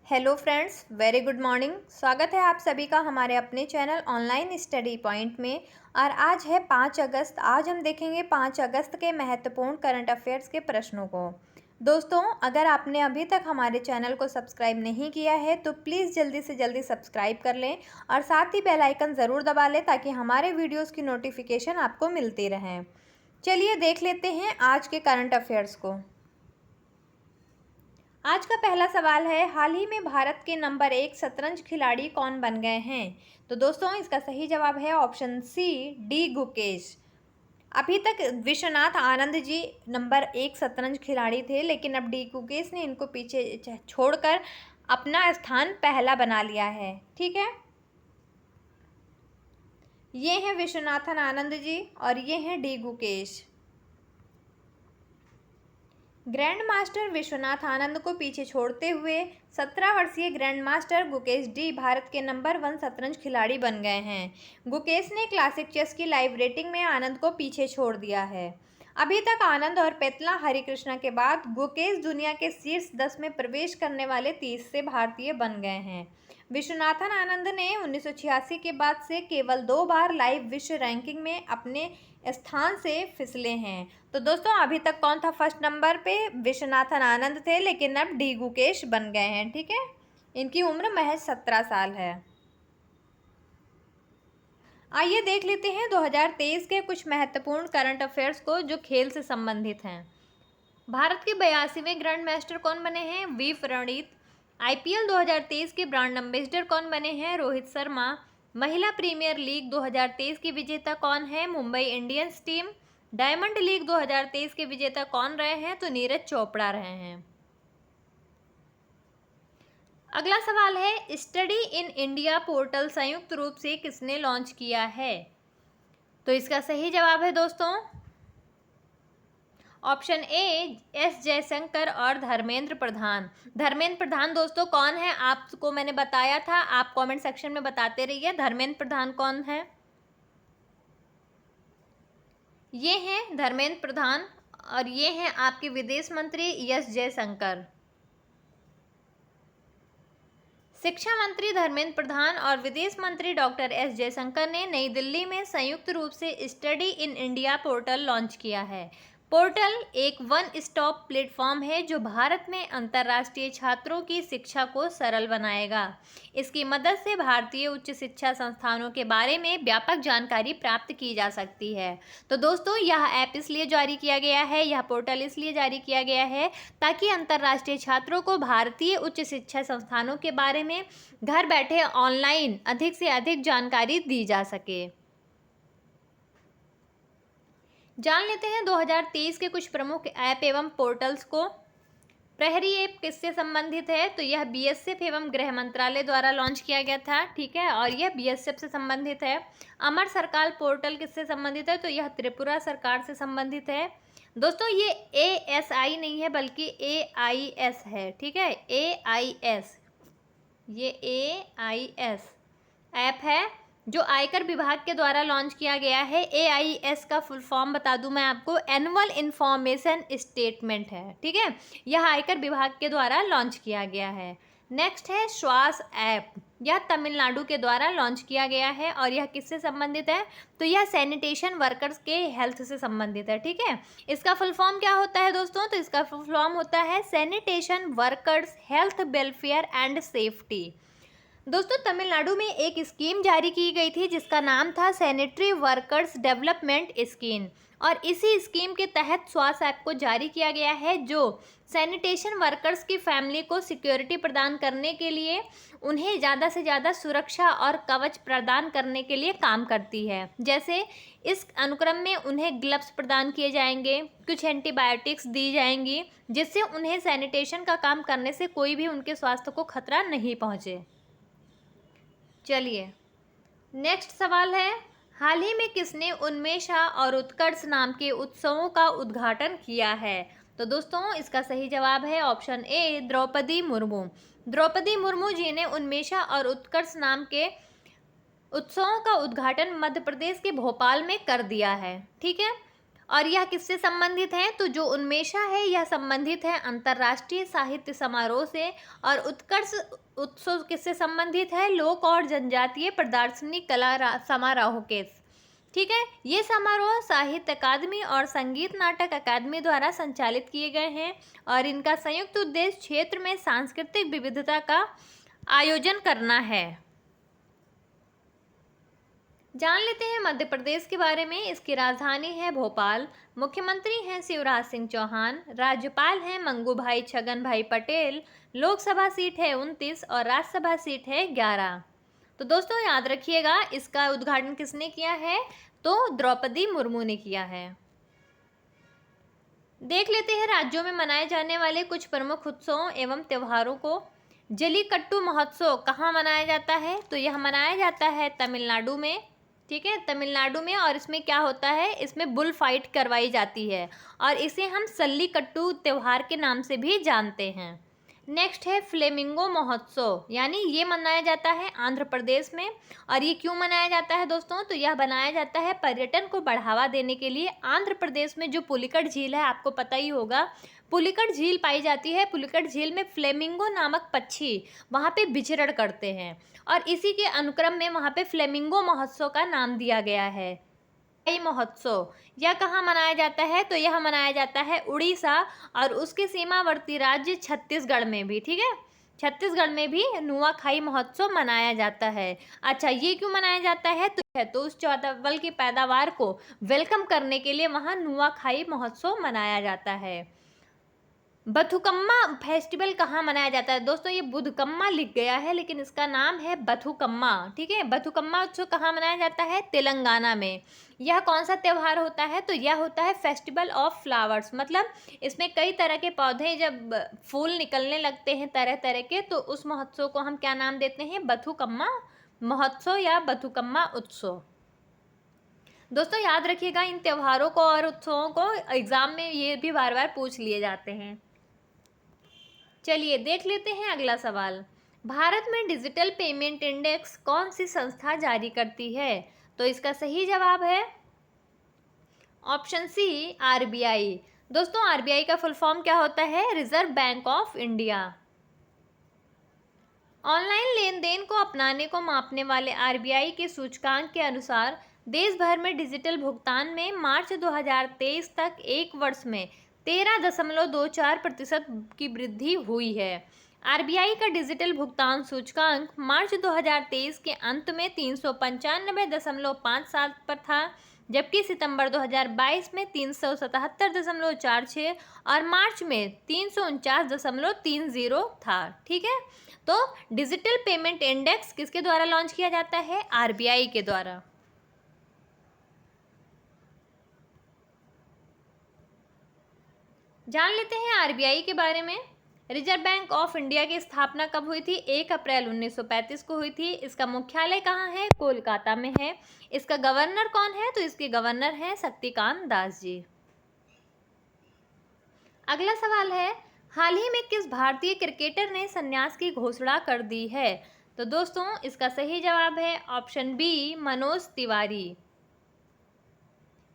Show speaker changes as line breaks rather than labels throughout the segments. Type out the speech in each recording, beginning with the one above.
Hello friends, very good morning. स्वागत है आप सभी का हमारे अपने चैनल ऑनलाइन स्टडी पॉइंट में। और आज है 5 अगस्त। आज हम देखेंगे 5 अगस्त के महत्वपूर्ण करंट अफेयर्स के प्रश्नों को। दोस्तों, अगर आपने अभी तक हमारे चैनल को सब्सक्राइब नहीं किया है तो प्लीज़ जल्दी से जल्दी सब्सक्राइब कर लें और साथ ही बेल आइकन ज़रूर दबा लें ताकि हमारे वीडियोज़ की नोटिफिकेशन आपको मिलती रहें। चलिए देख लेते हैं आज के करंट अफेयर्स को। आज का पहला सवाल है, हाल ही में भारत के नंबर 1 शतरंज खिलाड़ी कौन बन गए हैं? तो दोस्तों, इसका सही जवाब है ऑप्शन सी, डी गुकेश। अभी तक विश्वनाथ आनंद जी नंबर 1 शतरंज खिलाड़ी थे, लेकिन अब डी गुकेश ने इनको पीछे छोड़कर अपना स्थान पहला बना लिया है। ठीक है, ये हैं विश्वनाथन आनंद जी और ये हैं D Gukesh. Grandmaster Vishwanath Anand को पीछे छोड़ते हुए 17 वर्षीय grandmaster Gukesh D Bharat के नंबर 1 शतरंज खिलाड़ी बन गए हैं। गुकेश ने क्लासिक चेस की लाइव रेटिंग में आनंद को पीछे छोड़ दिया है। अभी तक आनंद और पेतला हरिकृष्णा के बाद गुकेश दुनिया के शीर्ष 10 में प्रवेश करने वाले 30 भारतीय बन गए हैं। विश्वनाथन आनंद ने 1986 के बाद से केवल 2 बार लाइव विश्व रैंकिंग में अपने स्थान से फिसले हैं। तो दोस्तों, अभी तक कौन था फर्स्ट नंबर पे? विश्वनाथन आनंद थे, लेकिन अब डी गुकेश बन गए हैं। ठीक है, इनकी उम्र महज 17 साल है। आइए देख लेते हैं 2023 के कुछ महत्वपूर्ण करंट अफेयर्स को जो खेल से संबंधित हैं। भारत के 82वें ग्रैंड मास्टर कौन बने हैं? We Praneeth. आईपीएल 2023 के ब्रांड एम्बेसडर कौन बने हैं? रोहित शर्मा। महिला प्रीमियर लीग 2023 की विजेता कौन है? Mumbai Indians team. Diamond league 2023 के विजेता कौन रहे हैं? तो नीरज चोपड़ा रहे हैं। अगला सवाल है, स्टडी इन इंडिया पोर्टल संयुक्त रूप से किसने लॉन्च किया है? तो इसका सही जवाब है दोस्तों ऑप्शन ए, एस जयशंकर और धर्मेंद्र प्रधान। धर्मेंद्र प्रधान दोस्तों कौन है? आपको मैंने बताया था, आप कमेंट सेक्शन में बताते रहिए धर्मेंद्र प्रधान कौन है। ये हैं धर्मेंद्र प्रधान और ये हैं आपके विदेश मंत्री एस जयशंकर। शिक्षा मंत्री धर्मेंद्र प्रधान और विदेश मंत्री डॉक्टर एस जयशंकर ने नई दिल्ली में संयुक्त रूप से study in India portal launch किया है। पोर्टल एक वन स्टॉप प्लेटफॉर्म है जो भारत में अंतर्राष्ट्रीय छात्रों की शिक्षा को सरल बनाएगा। इसकी मदद से भारतीय उच्च शिक्षा संस्थानों के बारे में व्यापक जानकारी प्राप्त की जा सकती है। तो दोस्तों, यह ऐप इसलिए जारी किया गया है, यह पोर्टल इसलिए जारी किया गया है ताकि अंतर्राष्ट्रीय छात्रों को भारतीय उच्च शिक्षा संस्थानों के बारे में घर बैठे ऑनलाइन अधिक से अधिक जानकारी दी जा सके। जान लेते हैं 2023 के कुछ प्रमुख ऐप एवं पोर्टल्स को। प्रहरी ऐप किससे संबंधित है? तो यह बीएसएफ एवं गृह मंत्रालय द्वारा लॉन्च किया गया था। ठीक है, और यह बीएसएफ से संबंधित है। अमर सरकार पोर्टल किससे संबंधित है? तो यह त्रिपुरा सरकार से संबंधित है। दोस्तों, ये ASI नहीं है बल्कि AIS है। ठीक है, AIS, ये AIS ऐप है जो आयकर विभाग के द्वारा लॉन्च किया गया है। AIS का फुल फॉर्म बता दूं मैं आपको, एनुअल इन्फॉर्मेशन स्टेटमेंट है। ठीक है, यह आयकर विभाग के द्वारा लॉन्च किया गया है। नेक्स्ट है श्वास ऐप। यह तमिलनाडु के द्वारा लॉन्च किया गया है और यह किससे संबंधित है? तो यह सैनिटेशन वर्कर्स के हेल्थ से संबंधित है। ठीक है, इसका फुल फॉर्म क्या होता है दोस्तों? तो इसका फुल फॉर्म होता है sanitation workers health welfare and safety. दोस्तों, तमिलनाडु में एक स्कीम जारी की गई थी जिसका नाम था सैनिटरी वर्कर्स डेवलपमेंट स्कीम, और इसी स्कीम के तहत स्वास्थ्य ऐप को जारी किया गया है जो सैनिटेशन वर्कर्स की फैमिली को सिक्योरिटी प्रदान करने के लिए उन्हें ज़्यादा से ज़्यादा सुरक्षा और कवच प्रदान करने के लिए काम करती है। जैसे इस अनुक्रम में उन्हें ग्लव्स प्रदान किए जाएंगे, कुछ एंटीबायोटिक्स दी जाएंगी जिससे उन्हें सैनिटेशन का काम करने से कोई भी उनके स्वास्थ्य को खतरा नहीं पहुँचे। चलिए नेक्स्ट सवाल है, हाल ही में किसने उन्मेषा और उत्कर्ष नाम के उत्सवों का उद्घाटन किया है? तो दोस्तों, इसका सही जवाब है ऑप्शन ए, द्रौपदी मुर्मू। द्रौपदी मुर्मू जी ने उन्मेषा और उत्कर्ष नाम के उत्सवों का उद्घाटन मध्य प्रदेश के भोपाल में कर दिया है। ठीक है, और यह किससे संबंधित है? तो जो उन्मेषा है यह संबंधित है अंतर्राष्ट्रीय साहित्य समारोह से। और उत्कर्ष उत्सव किससे संबंधित है? लोक और जनजातीय प्रदर्शनी कला समारोह के। ठीक है, ये समारोह साहित्य अकादमी और संगीत नाटक अकादमी द्वारा संचालित किए गए हैं और इनका संयुक्त उद्देश्य क्षेत्र में सांस्कृतिक विविधता का आयोजन करना है। जान लेते हैं मध्य प्रदेश के बारे में। इसकी राजधानी है भोपाल, मुख्यमंत्री हैं शिवराज सिंह चौहान, राज्यपाल हैं मंगू भाई छगन भाई पटेल, लोकसभा सीट है 29 और राज्यसभा सीट है 11। तो दोस्तों याद रखिएगा, इसका उद्घाटन किसने किया है? तो द्रौपदी मुर्मू ने किया है। देख लेते हैं राज्यों में मनाए जाने वाले कुछ प्रमुख उत्सवों एवं त्योहारों को। जलीकट्टू महोत्सव कहाँ मनाया जाता है? तो यह मनाया जाता है तमिलनाडु में। ठीक है, तमिलनाडु में। और इसमें क्या होता है? इसमें बुल फाइट करवाई जाती है और इसे हम सल्लीकट्टू त्योहार के नाम से भी जानते हैं। नेक्स्ट है फ्लेमिंगो महोत्सव, यानी ये मनाया जाता है आंध्र प्रदेश में। और ये क्यों मनाया जाता है दोस्तों? तो यह बनाया जाता है पर्यटन को बढ़ावा देने के लिए। आंध्र प्रदेश में जो पुलिकट झील है, आपको पता ही होगा, पुलिकट झील पाई जाती है। पुलिकट झील में फ्लेमिंगो नामक पक्षी वहाँ पे विचरण करते हैं और इसी के अनुक्रम में वहाँ पे फ्लेमिंगो महोत्सव का नाम दिया गया है। महोत्सव यह कहाँ मनाया जाता है? तो यह मनाया जाता है उड़ीसा और उसके सीमावर्ती राज्य छत्तीसगढ़ में भी। ठीक है, छत्तीसगढ़ में भी नुआखाई महोत्सव मनाया जाता है। अच्छा, ये क्यों मनाया जाता है? तो उस चावल की पैदावार को वेलकम करने के लिए वहाँ नुआखाई महोत्सव मनाया जाता है। बथुकम्मा फेस्टिवल कहाँ मनाया जाता है? दोस्तों ये बुधकम्मा लिख गया है लेकिन इसका नाम है बथुकम्मा। ठीक है, बथुकम्मा उत्सव कहाँ मनाया जाता है? तेलंगाना में। यह कौन सा त्यौहार होता है? तो यह होता है फेस्टिवल ऑफ फ्लावर्स, मतलब इसमें कई तरह के पौधे जब फूल निकलने लगते हैं तरह तरह के, तो उस महोत्सव को हम क्या नाम देते हैं? बथुकम्मा महोत्सव या बथुकम्मा उत्सव। दोस्तों याद रखिएगा, इन त्योहारों को और उत्सवों को एग्जाम में ये भी बार बार पूछ लिए जाते हैं। चलिए देख लेते हैं अगला सवाल। भारत में डिजिटल पेमेंट इंडेक्स कौन सी संस्था जारी करती है? तो इसका सही जवाब है ऑप्शन सी, आरबीआई। दोस्तों आरबीआई का फुल फॉर्म क्या होता है? Reserve Bank of India. Online लेन देन को अपनाने को मापने वाले आरबीआई के सूचकांक के अनुसार देश भर में डिजिटल भुगतान में मार्च 2023 तक एक वर्ष में 13.24% की वृद्धि हुई है। आरबीआई का डिजिटल भुगतान सूचकांक मार्च 2023 के अंत में 395.57 पर था, जबकि सितंबर 2022 में 377.46 और मार्च में 349.30 था। ठीक है, तो डिजिटल पेमेंट इंडेक्स किसके द्वारा लॉन्च किया जाता है? आरबीआई के द्वारा। जान लेते हैं आरबीआई के बारे में। रिजर्व बैंक ऑफ इंडिया की स्थापना कब हुई थी? 1 अप्रैल 1935 को हुई थी। इसका मुख्यालय कहाँ है? कोलकाता में है। इसका गवर्नर कौन है? तो इसके गवर्नर हैं शक्तिकांत दास जी। अगला सवाल है, हाल ही में किस भारतीय क्रिकेटर ने संन्यास की घोषणा कर दी है? तो दोस्तों इसका सही जवाब है ऑप्शन बी, मनोज तिवारी।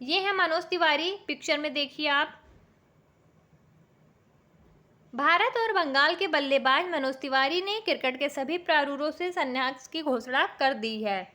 ये है मनोज तिवारी, पिक्चर में देखिए आप। भारत और बंगाल के बल्लेबाज मनोज तिवारी ने क्रिकेट के सभी प्रारूपों से संन्यास की घोषणा कर दी है।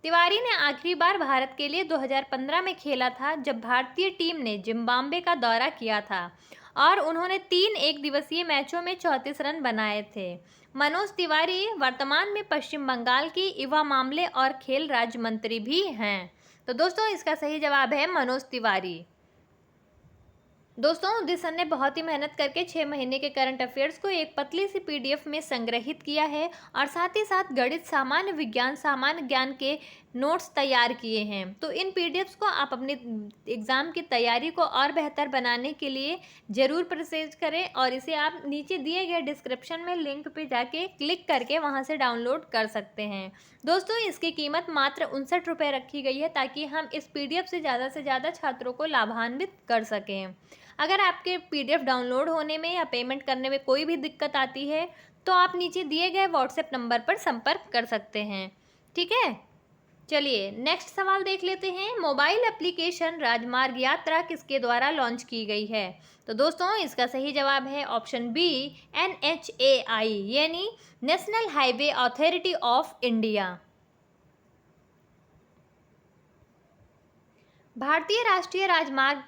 तिवारी ने आखिरी बार भारत के लिए 2015 में खेला था, जब भारतीय टीम ने जिम्बाब्वे का दौरा किया था और उन्होंने 3 एकदिवसीय मैचों में 34 रन बनाए थे। मनोज तिवारी वर्तमान में पश्चिम बंगाल की युवा मामले और खेल राज्य मंत्री भी हैं। तो दोस्तों इसका सही जवाब है मनोज तिवारी। दोस्तों उदित सर ने बहुत ही मेहनत करके 6 महीने के करंट अफेयर्स को एक पतली सी पीडीएफ में संग्रहित किया है और साथ ही साथ गणित, सामान्य विज्ञान, सामान्य ज्ञान के नोट्स तैयार किए हैं। तो इन पीडीएफ्स को आप अपने एग्ज़ाम की तैयारी को और बेहतर बनाने के लिए ज़रूर परचेज करें और इसे आप नीचे दिए गए डिस्क्रिप्शन में लिंक पे जाके क्लिक करके वहाँ से डाउनलोड कर सकते हैं। दोस्तों इसकी कीमत मात्र 59 रुपये रखी गई है ताकि हम इस पीडीएफ से ज़्यादा छात्रों को लाभान्वित कर सकें। अगर आपके पीडीएफ डाउनलोड होने में या पेमेंट करने में कोई भी दिक्कत आती है तो आप नीचे दिए गए व्हाट्सएप नंबर पर संपर्क कर सकते हैं। ठीक है, चलिए नेक्स्ट सवाल देख लेते हैं। मोबाइल एप्लीकेशन राजमार्ग यात्रा किसके द्वारा लॉन्च की गई है? तो दोस्तों इसका सही जवाब है ऑप्शन बी, NHAI यानी national highway authority of India. भारतीय राष्ट्रीय राजमार्ग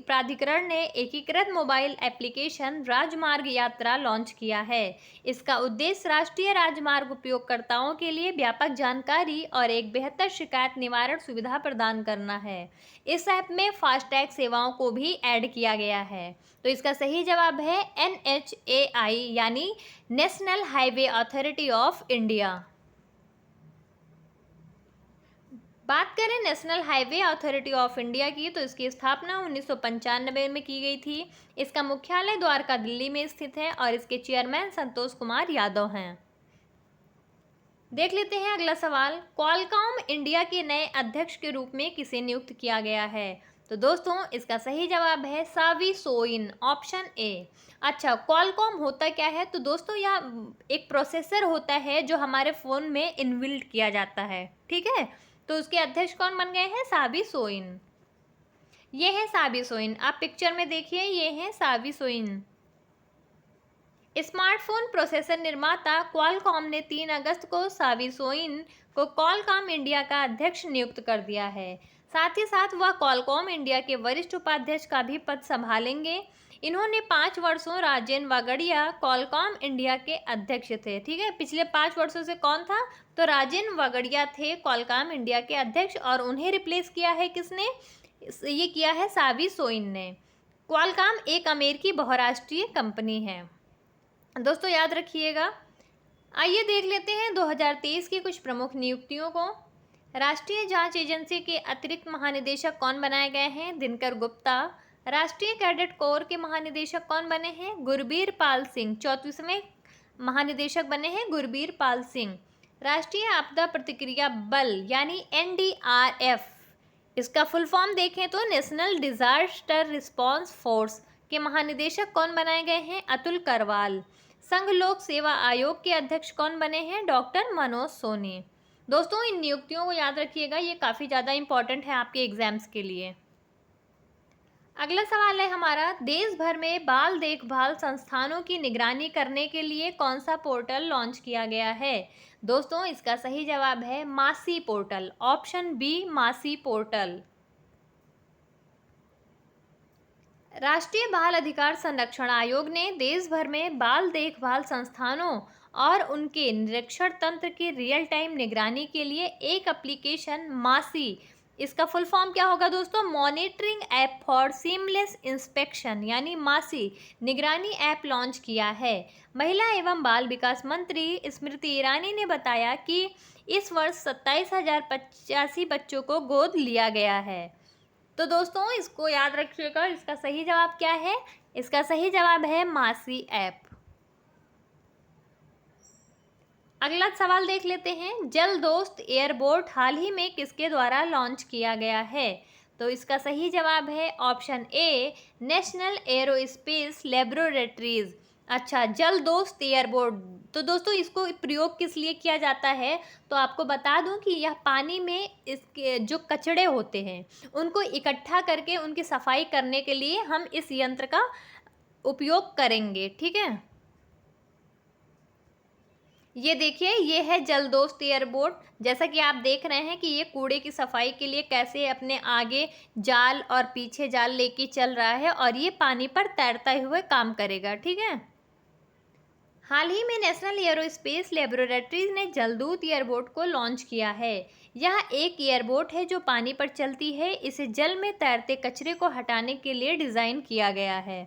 प्राधिकरण ने एकीकृत मोबाइल एप्लीकेशन राजमार्ग यात्रा लॉन्च किया है। इसका उद्देश्य राष्ट्रीय राजमार्ग उपयोगकर्ताओं के लिए व्यापक जानकारी और एक बेहतर शिकायत निवारण सुविधा प्रदान करना है। इस ऐप में फास्टैग सेवाओं को भी ऐड किया गया है। तो इसका सही जवाब है NHAI यानी national highway authority of India. बात करें national highway authority of India की, तो इसकी स्थापना 1995 में की गई थी। इसका मुख्यालय द्वारका दिल्ली में स्थित है और इसके चेयरमैन संतोष कुमार यादव हैं। देख लेते हैं अगला सवाल। क्वालकॉम इंडिया के नए अध्यक्ष के रूप में किसे नियुक्त किया गया है? तो दोस्तों इसका सही जवाब है सावी सोइन, ऑप्शन ए। अच्छा, क्वालकॉम होता क्या है? तो दोस्तों यह एक प्रोसेसर होता है जो हमारे फ़ोन में इनबिल्ट किया जाता है, ठीक है। तो उसके अध्यक्ष कौन बन गए हैं? सावी सोइन। ये है सावी सोइन, आप पिक्चर में देखिए, ये है सावी सोइन। स्मार्टफोन प्रोसेसर निर्माता क्वालकॉम ने 3 अगस्त को सावी सोइन को क्वालकॉम इंडिया का अध्यक्ष नियुक्त कर दिया है। साथ ही साथ वह क्वालकॉम इंडिया के वरिष्ठ उपाध्यक्ष का भी पद संभालेंगे। इन्होंने 5 वर्षों राजेन वागड़िया क्वालकॉम इंडिया के अध्यक्ष थे, ठीक है। पिछले 5 वर्षों से कौन था? तो राजेन वागड़िया थे क्वालकॉम इंडिया के अध्यक्ष, और उन्हें रिप्लेस किया है किसने? ये किया है सावी सोइन ने। क्वालकॉम एक अमेरिकी बहुराष्ट्रीय कंपनी है, दोस्तों याद रखिएगा। आइए देख लेते हैं 2023 की कुछ प्रमुख नियुक्तियों को। राष्ट्रीय जांच एजेंसी के अतिरिक्त महानिदेशक कौन बनाए गए हैं? दिनकर गुप्ता। राष्ट्रीय कैडेट कोर के महानिदेशक कौन बने हैं? गुरबीर पाल सिंह। 34वें महानिदेशक बने हैं गुरबीर पाल सिंह। राष्ट्रीय आपदा प्रतिक्रिया बल यानी NDRF, इसका फुल फॉर्म देखें तो नेशनल डिजास्टर रिस्पांस फोर्स के महानिदेशक कौन बनाए गए हैं? अतुल करवाल। संघ लोक सेवा आयोग के अध्यक्ष कौन बने हैं? डॉक्टर मनोज सोनी। दोस्तों इन नियुक्तियों को याद रखिएगा, ये काफ़ी ज़्यादा इंपॉर्टेंट है आपके एग्जाम्स के लिए। अगला सवाल है हमारा, देश भर में बाल देखभाल संस्थानों की निगरानी करने के लिए कौन सा पोर्टल लॉन्च किया गया है? दोस्तों इसका सही जवाब है मासी पोर्टल, ऑप्शन बी मासी पोर्टल। राष्ट्रीय बाल अधिकार संरक्षण आयोग ने देश भर में बाल देखभाल संस्थानों और उनके निरीक्षण तंत्र की रियल टाइम निगरानी के लिए एक एप्लीकेशन मासी, इसका फुल फॉर्म क्या होगा दोस्तों? Monitoring app for seamless inspection यानी मासी निगरानी ऐप लॉन्च किया है। महिला एवं बाल विकास मंत्री स्मृति ईरानी ने बताया कि इस वर्ष 27,085 बच्चों को गोद लिया गया है। तो दोस्तों इसको याद रखिएगा, इसका सही जवाब क्या है? इसका सही जवाब है मासी ऐप। अगला सवाल देख लेते हैं, जल दोस्त एयरबोट हाल ही में किसके द्वारा लॉन्च किया गया है? तो इसका सही जवाब है option A national aerospace laboratories. अच्छा, जल दोस्त एयरबोट, तो दोस्तों इसको प्रयोग किस लिए किया जाता है? तो आपको बता दूं कि यह पानी में इसके जो कचड़े होते हैं उनको इकट्ठा करके उनकी सफाई करने के लिए हम इस यंत्र का उपयोग करेंगे, ठीक है। ये देखिए, ये है जल दोस्त एयरबोट। जैसा कि आप देख रहे हैं कि ये कूड़े की सफाई के लिए कैसे अपने आगे जाल और पीछे जाल लेके चल रहा है और ये पानी पर तैरते हुए काम करेगा, ठीक है। हाल ही में नेशनल एरोस्पेस लेबोरेटरीज ने जलदूत एयरबोट को लॉन्च किया है। यह एक एयरबोट है जो पानी पर चलती है। इसे जल में तैरते कचरे को हटाने के लिए डिज़ाइन किया गया है।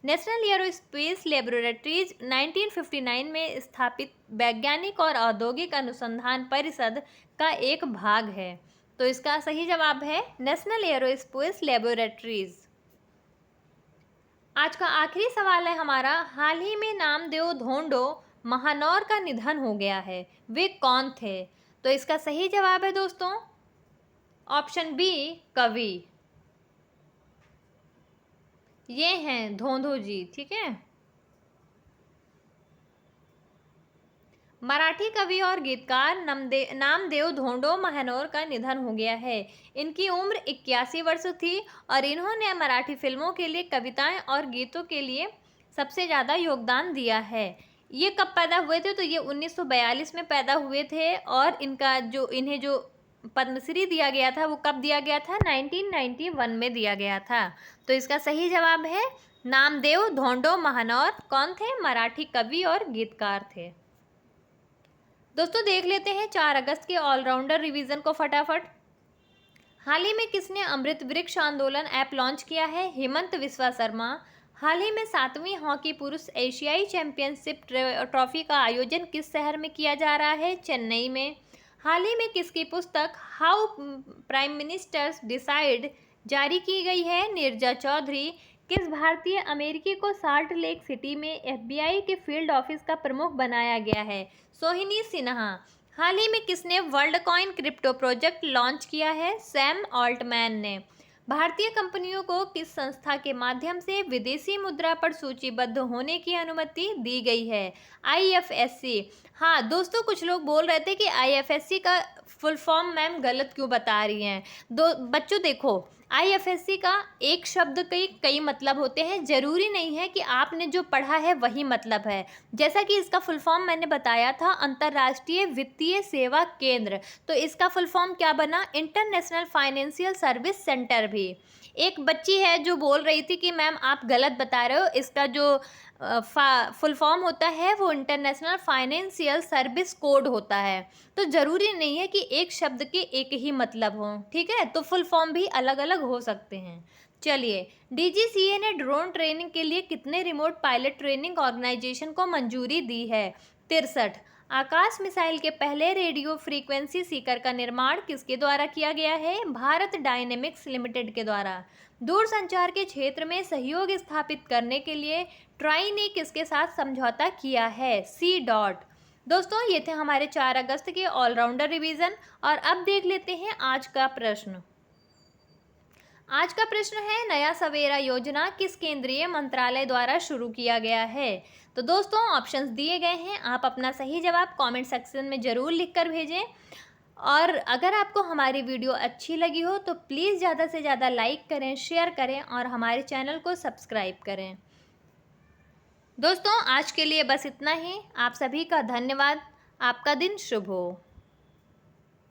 नेशनल एरोस्पेस लेबोरेटरीज 1959 में स्थापित वैज्ञानिक और औद्योगिक अनुसंधान परिषद का एक भाग है। तो इसका सही जवाब है नेशनल एरोस्पेस लेबोरेटरीज। आज का आखिरी सवाल है हमारा, हाल ही में नामदेव धोंडो महानौर का निधन हो गया है, वे कौन थे? तो इसका सही जवाब है दोस्तों ऑप्शन बी कवि। ये हैं धोंडो जी, ठीक है। मराठी कवि और गीतकार नामदेव धोंडो महानोर का निधन हो गया है। इनकी उम्र 81 वर्ष थी और इन्होंने मराठी फिल्मों के लिए कविताएं और गीतों के लिए सबसे ज़्यादा योगदान दिया है। ये कब पैदा हुए थे? तो ये 1942 में पैदा हुए थे और इन्हें जो पद्मश्री दिया गया था वो कब दिया गया था? 1991 में दिया गया था। तो इसका सही जवाब है नामदेव धोंडो महानोर। कौन थे? मराठी कवि और गीतकार थे। दोस्तों देख लेते हैं 4 अगस्त के ऑलराउंडर रिवीजन को फटाफट। हाल ही में किसने अमृत वृक्ष आंदोलन ऐप लॉन्च किया है? हेमंत विश्वा शर्मा। हाल ही में 7वीं हॉकी पुरुष एशियाई चैंपियनशिप ट्रॉफी का आयोजन किस शहर में किया जा रहा है? चेन्नई में। हाल ही में किसकी पुस्तक हाउ प्राइम मिनिस्टर्स डिसाइड जारी की गई है? नीरजा चौधरी। किस भारतीय अमेरिकी को साल्ट लेक सिटी में FBI के फील्ड ऑफिस का प्रमुख बनाया गया है? सोहिनी सिन्हा। हाल ही में किसने world coin crypto project launch किया है? सैम ऑल्टमैन ने। भारतीय कंपनियों को किस संस्था के माध्यम से विदेशी मुद्रा पर सूचीबद्ध होने की अनुमति दी गई है? IFSC। हाँ दोस्तों, कुछ लोग बोल रहे थे कि IFSC का फुल फॉर्म मैम गलत क्यों बता रही हैं। बच्चों देखो, IFSC का एक शब्द के कई मतलब होते हैं। ज़रूरी नहीं है कि आपने जो पढ़ा है वही मतलब है। जैसा कि इसका फुल फॉर्म मैंने बताया था, अंतर्राष्ट्रीय वित्तीय सेवा केंद्र। तो इसका फुल फॉर्म क्या बना? इंटरनेशनल फाइनेंशियल सर्विस सेंटर भी। एक बच्ची है जो बोल रही थी कि मैम आप गलत बता रहे हो, इसका जो फुल फॉर्म होता है वो इंटरनेशनल फाइनेंशियल सर्विस कोड होता है। तो ज़रूरी नहीं है कि एक शब्द के एक ही मतलब हो, ठीक है। तो फुल फॉर्म भी अलग अलग हो सकते हैं। चलिए, DGCA ने ड्रोन ट्रेनिंग के लिए कितने रिमोट पायलट ट्रेनिंग ऑर्गेनाइजेशन को मंजूरी दी है? 63। आकाश मिसाइल के पहले रेडियो फ्रीक्वेंसी सीकर का निर्माण किसके द्वारा किया गया है? भारत डायनेमिक्स लिमिटेड के द्वारा। दूरसंचार के क्षेत्र में सहयोग स्थापित करने के लिए ट्राई ने किसके साथ समझौता किया है? C. दोस्तों ये थे हमारे 4 अगस्त के ऑलराउंडर रिवीजन। और अब देख लेते हैं आज का प्रश्न। आज का प्रश्न है, नया सवेरा योजना किस केंद्रीय मंत्रालय द्वारा शुरू किया गया है? तो दोस्तों ऑप्शंस दिए गए हैं, आप अपना सही जवाब कमेंट सेक्शन में ज़रूर लिखकर भेजें। और अगर आपको हमारी वीडियो अच्छी लगी हो तो प्लीज़ ज़्यादा से ज़्यादा लाइक करें, शेयर करें और हमारे चैनल को सब्सक्राइब करें। दोस्तों आज के लिए बस इतना ही। आप सभी का धन्यवाद। आपका दिन शुभ हो।